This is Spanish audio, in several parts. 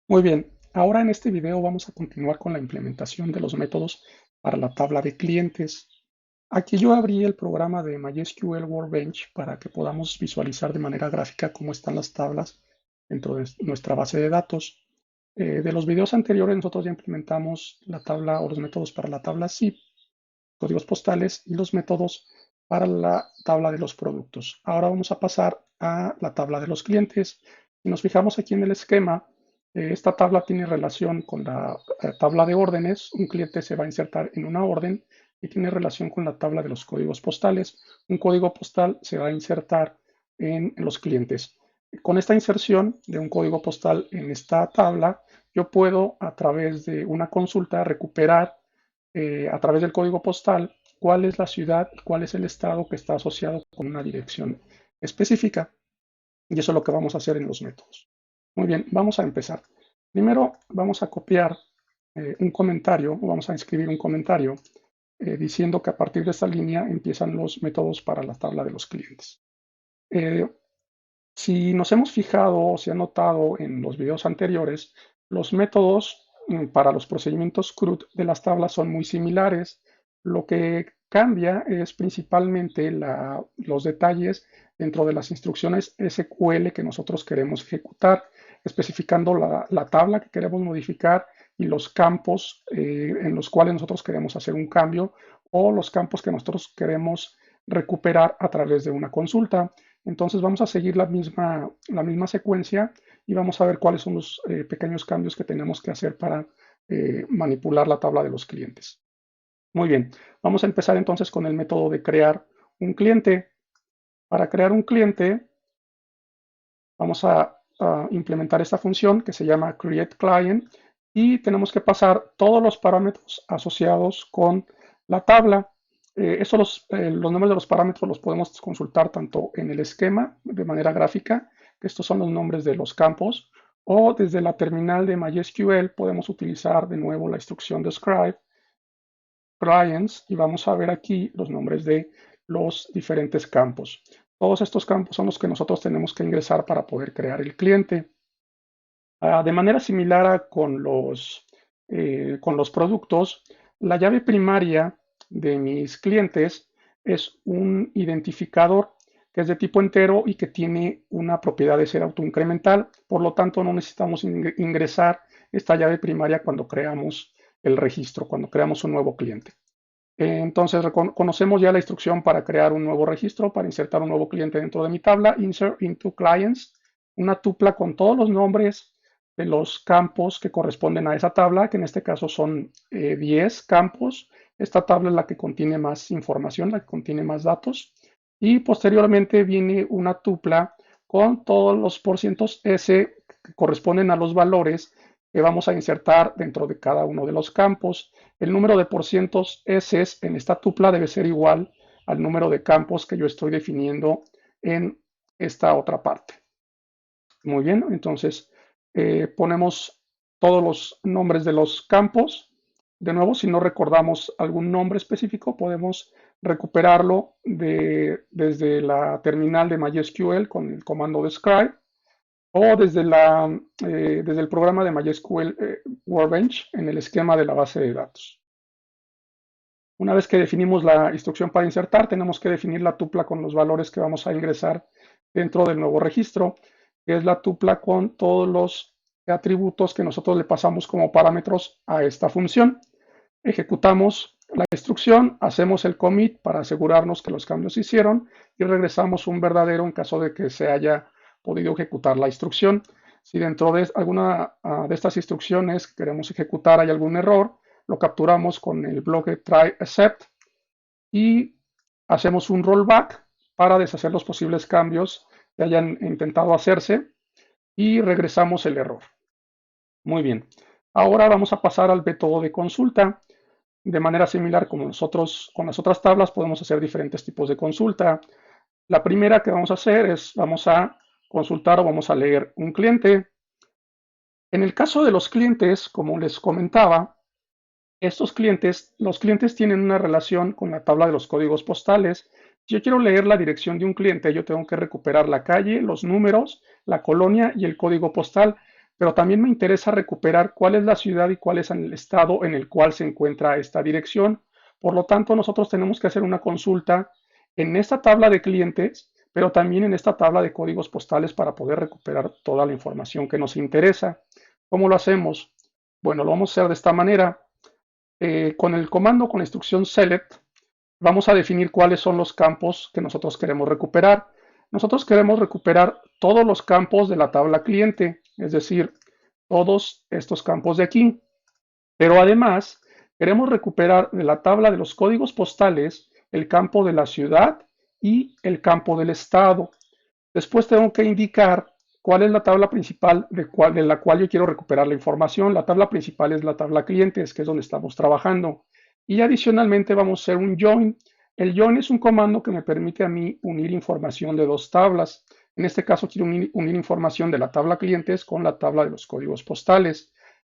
Muy bien, ahora en este video vamos a continuar con la implementación de los métodos para la tabla de clientes. Aquí yo abrí el programa de MySQL Workbench para que podamos visualizar de manera gráfica cómo están las tablas dentro de nuestra base de datos. De los videos anteriores nosotros ya implementamos la tabla o los métodos para la tabla zip, códigos postales y los métodos para la tabla de los productos. Ahora vamos a pasar a la tabla de los clientes. Si nos fijamos aquí en el esquema, esta tabla tiene relación con la tabla de órdenes. Un cliente se va a insertar en una orden y tiene relación con la tabla de los códigos postales. Un código postal se va a insertar en los clientes. Con esta inserción de un código postal en esta tabla, yo puedo a través de una consulta recuperar a través del código postal cuál es la ciudad, cuál es el estado que está asociado con una dirección específica. Y eso es lo que vamos a hacer en los métodos. Muy bien, vamos a empezar. Primero vamos a copiar un comentario, o vamos a escribir un comentario diciendo que a partir de esta línea empiezan los métodos para la tabla de los clientes. Eh, si nos hemos fijado o se ha notado en los videos anteriores, los métodos para los procedimientos CRUD de las tablas son muy similares. Lo que cambia es principalmente los detalles dentro de las instrucciones SQL que nosotros queremos ejecutar, especificando la tabla que queremos modificar y los campos en los cuales nosotros queremos hacer un cambio o los campos que nosotros queremos recuperar a través de una consulta. Entonces vamos a seguir la misma secuencia y vamos a ver cuáles son los pequeños cambios que tenemos que hacer para manipular la tabla de los clientes. Muy bien, vamos a empezar entonces con el método de crear un cliente. Para crear un cliente vamos a implementar esta función que se llama createClient y tenemos que pasar todos los parámetros asociados con la tabla. Los nombres de los parámetros los podemos consultar tanto en el esquema de manera gráfica, que estos son los nombres de los campos, o desde la terminal de MySQL podemos utilizar de nuevo la instrucción describe clients y vamos a ver aquí los nombres de los diferentes campos. Todos estos campos son los que nosotros tenemos que ingresar para poder crear el cliente. De manera similar con los productos, la llave primaria de mis clientes es un identificador que es de tipo entero y que tiene una propiedad de ser autoincremental. Por lo tanto, no necesitamos ingresar esta llave primaria cuando creamos el registro, cuando creamos un nuevo cliente. Entonces, conocemos ya la instrucción para crear un nuevo registro, para insertar un nuevo cliente dentro de mi tabla, insert into clients, una tupla con todos los nombres de los campos que corresponden a esa tabla, que en este caso son 10 campos. Esta tabla es la que contiene más información, la que contiene más datos. Y posteriormente viene una tupla con todos los porcientos S que corresponden a los valores que vamos a insertar dentro de cada uno de los campos. El número de porcientos S en esta tupla debe ser igual al número de campos que yo estoy definiendo en esta otra parte. Muy bien, entonces ponemos todos los nombres de los campos. De nuevo, si no recordamos algún nombre específico, podemos recuperarlo desde la terminal de MySQL con el comando describe o desde el programa de MySQL Workbench en el esquema de la base de datos. Una vez que definimos la instrucción para insertar, tenemos que definir la tupla con los valores que vamos a ingresar dentro del nuevo registro, que es la tupla con todos los atributos que nosotros le pasamos como parámetros a esta función. Ejecutamos la instrucción, hacemos el commit para asegurarnos que los cambios se hicieron y regresamos un verdadero en caso de que se haya podido ejecutar la instrucción. Si dentro de alguna de estas instrucciones que queremos ejecutar hay algún error, lo capturamos con el bloque try except y hacemos un rollback para deshacer los posibles cambios que hayan intentado hacerse y regresamos el error. Muy bien. Ahora vamos a pasar al método de consulta. De manera similar como nosotros con las otras tablas podemos hacer diferentes tipos de consulta. La primera que vamos a hacer es vamos a consultar o vamos a leer un cliente. En el caso de los clientes, como les comentaba, los clientes tienen una relación con la tabla de los códigos postales. Si yo quiero leer la dirección de un cliente, yo tengo que recuperar la calle, los números, la colonia y el código postal. pero también me interesa recuperar cuál es la ciudad y cuál es el estado en el cual se encuentra esta dirección. Por lo tanto, nosotros tenemos que hacer una consulta en esta tabla de clientes, pero también en esta tabla de códigos postales para poder recuperar toda la información que nos interesa. ¿Cómo lo hacemos? Bueno, lo vamos a hacer de esta manera. Con el comando, con la instrucción select, vamos a definir cuáles son los campos que nosotros queremos recuperar. Nosotros queremos recuperar todos los campos de la tabla cliente, es decir, todos estos campos de aquí. Pero además, queremos recuperar de la tabla de los códigos postales el campo de la ciudad y el campo del estado. Después tengo que indicar cuál es la tabla principal de la cual yo quiero recuperar la información. La tabla principal es la tabla clientes, que es donde estamos trabajando. Y adicionalmente vamos a hacer un join. El join es un comando que me permite a mí unir información de dos tablas. En este caso quiero unir información de la tabla clientes con la tabla de los códigos postales.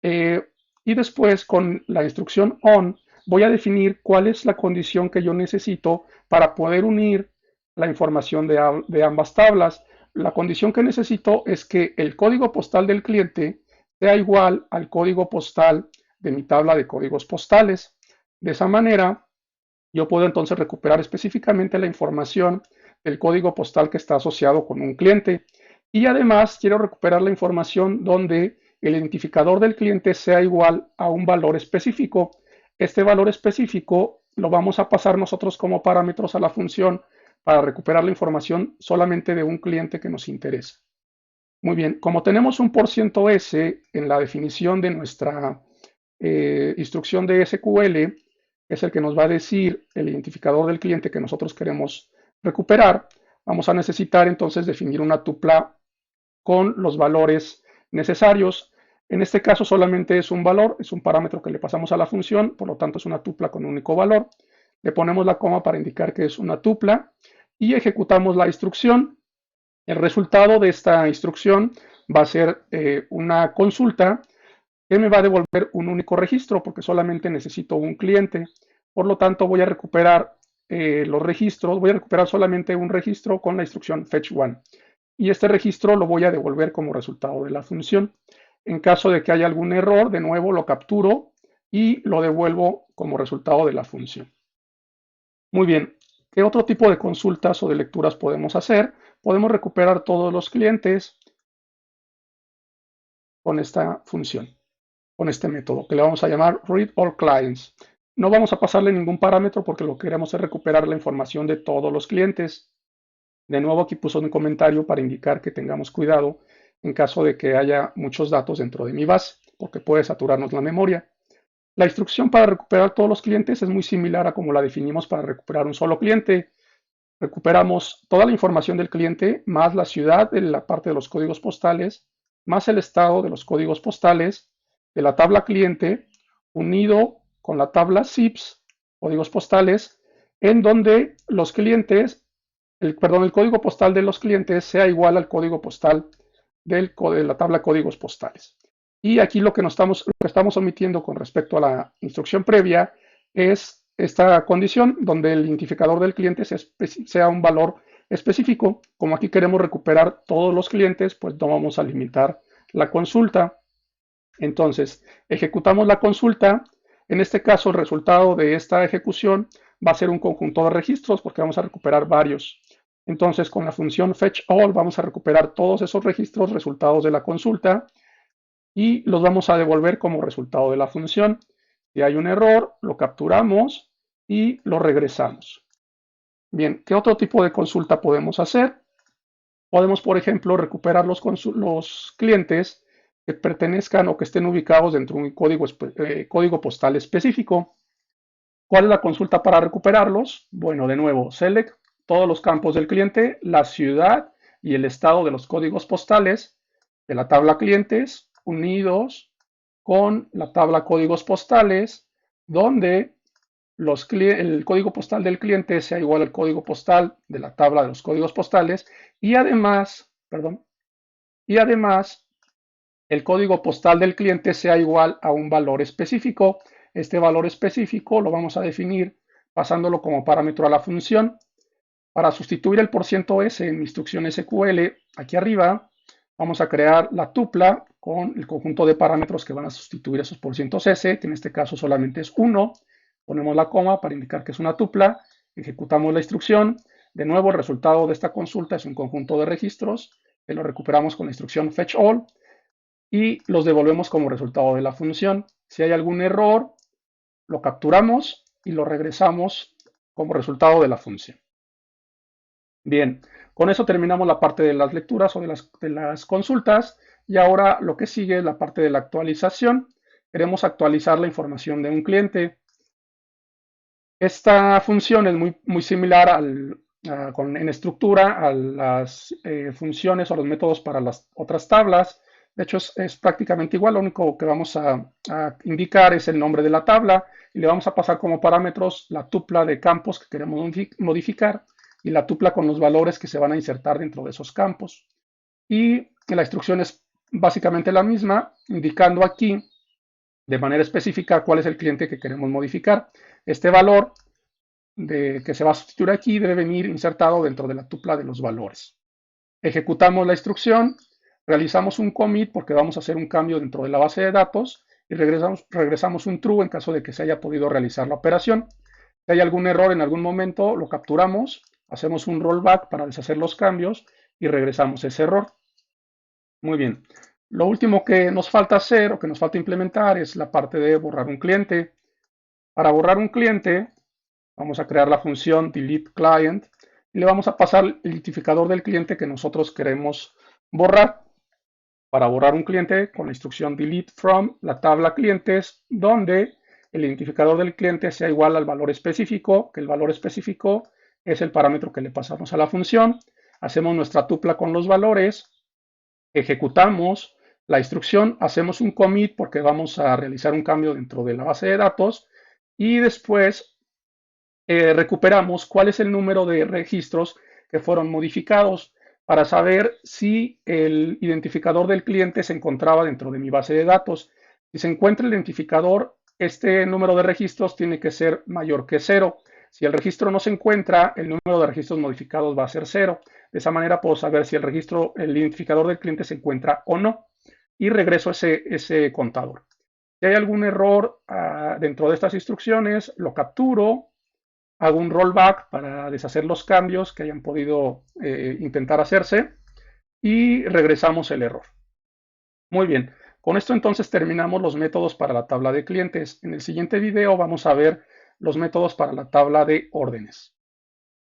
Y después con la instrucción on voy a definir cuál es la condición que yo necesito para poder unir la información de ambas tablas. La condición que necesito es que el código postal del cliente sea igual al código postal de mi tabla de códigos postales. De esa manera, yo puedo entonces recuperar específicamente la información del código postal que está asociado con un cliente. Y además quiero recuperar la información donde el identificador del cliente sea igual a un valor específico. Este valor específico lo vamos a pasar nosotros como parámetros a la función para recuperar la información solamente de un cliente que nos interesa. Muy bien, como tenemos un %s en la definición de nuestra instrucción de SQL, es el que nos va a decir el identificador del cliente que nosotros queremos recuperar, vamos a necesitar entonces definir una tupla con los valores necesarios. En este caso solamente es un valor, es un parámetro que le pasamos a la función, por lo tanto es una tupla con un único valor. Le ponemos la coma para indicar que es una tupla y ejecutamos la instrucción. El resultado de esta instrucción va a ser una consulta que me va a devolver un único registro porque solamente necesito un cliente. Por lo tanto, voy a recuperar los registros, voy a recuperar solamente un registro con la instrucción fetch one. Y este registro lo voy a devolver como resultado de la función. En caso de que haya algún error, de nuevo lo capturo y lo devuelvo como resultado de la función. Muy bien, ¿qué otro tipo de consultas o de lecturas podemos hacer? Podemos recuperar todos los clientes con esta función, con este método que le vamos a llamar read all clients. No vamos a pasarle ningún parámetro porque lo que queremos es recuperar la información de todos los clientes. De nuevo aquí puso un comentario para indicar que tengamos cuidado en caso de que haya muchos datos dentro de mi base, porque puede saturarnos la memoria. La instrucción para recuperar todos los clientes es muy similar a como la definimos para recuperar un solo cliente. Recuperamos toda la información del cliente, más la ciudad de la parte de los códigos postales, más el estado de los códigos postales de la tabla cliente, unido con la tabla ZIPS, códigos postales, en donde los clientes, el código postal de los clientes sea igual al código postal de la tabla códigos postales. Y aquí lo que estamos omitiendo con respecto a la instrucción previa es esta condición donde el identificador del cliente sea un valor específico. Como aquí queremos recuperar todos los clientes, pues no vamos a limitar la consulta. Entonces, ejecutamos la consulta. En este caso, el resultado de esta ejecución va a ser un conjunto de registros porque vamos a recuperar varios. Entonces, con la función fetch all vamos a recuperar todos esos registros resultados de la consulta y los vamos a devolver como resultado de la función. Si hay un error, lo capturamos y lo regresamos. Bien, ¿qué otro tipo de consulta podemos hacer? Podemos, por ejemplo, recuperar los clientes que pertenezcan o que estén ubicados dentro de un código postal específico. ¿Cuál es la consulta para recuperarlos? Bueno, de nuevo, select todos los campos del cliente, la ciudad y el estado de los códigos postales de la tabla clientes unidos con la tabla códigos postales, donde el código postal del cliente sea igual al código postal de la tabla de los códigos postales y además, el código postal del cliente sea igual a un valor específico. Este valor específico lo vamos a definir pasándolo como parámetro a la función. Para sustituir el %s en instrucción SQL, aquí arriba, vamos a crear la tupla con el conjunto de parámetros que van a sustituir esos porcientos %s, que en este caso solamente es 1. Ponemos la coma para indicar que es una tupla, ejecutamos la instrucción. De nuevo, el resultado de esta consulta es un conjunto de registros, que lo recuperamos con la instrucción fetch all y los devolvemos como resultado de la función. Si hay algún error, lo capturamos y lo regresamos como resultado de la función. Bien, con eso terminamos la parte de las lecturas o de las consultas y ahora lo que sigue es la parte de la actualización. Queremos actualizar la información de un cliente. Esta función es muy similar en estructura a las funciones o los métodos para las otras tablas. De hecho, es prácticamente igual. Lo único que vamos a indicar es el nombre de la tabla y le vamos a pasar como parámetros la tupla de campos que queremos modificar y la tupla con los valores que se van a insertar dentro de esos campos. Y la instrucción es básicamente la misma, indicando aquí de manera específica cuál es el cliente que queremos modificar. Este valor que se va a sustituir aquí debe venir insertado dentro de la tupla de los valores. Ejecutamos la instrucción, realizamos un commit porque vamos a hacer un cambio dentro de la base de datos y regresamos un true en caso de que se haya podido realizar la operación. Si hay algún error en algún momento, lo capturamos, hacemos un rollback para deshacer los cambios y regresamos ese error. Muy bien. Lo último que nos falta hacer o que nos falta implementar es la parte de borrar un cliente. Para borrar un cliente, vamos a crear la función deleteClient y le vamos a pasar el identificador del cliente que nosotros queremos borrar. Para borrar un cliente, con la instrucción delete from la tabla clientes, donde el identificador del cliente sea igual al valor específico, que el valor específico es el parámetro que le pasamos a la función. Hacemos nuestra tupla con los valores, ejecutamos la instrucción, hacemos un commit porque vamos a realizar un cambio dentro de la base de datos y después recuperamos cuál es el número de registros que fueron modificados para saber si el identificador del cliente se encontraba dentro de mi base de datos. Si se encuentra el identificador, este número de registros tiene que ser mayor que 0. Si el registro no se encuentra, el número de registros modificados va a ser 0. De esa manera puedo saber si el identificador del cliente se encuentra o no. Y regreso ese contador. Si hay algún error dentro de estas instrucciones, lo capturo, hago un rollback para deshacer los cambios que hayan podido intentar hacerse y regresamos el error. Muy bien, con esto entonces terminamos los métodos para la tabla de clientes. En el siguiente video vamos a ver los métodos para la tabla de órdenes.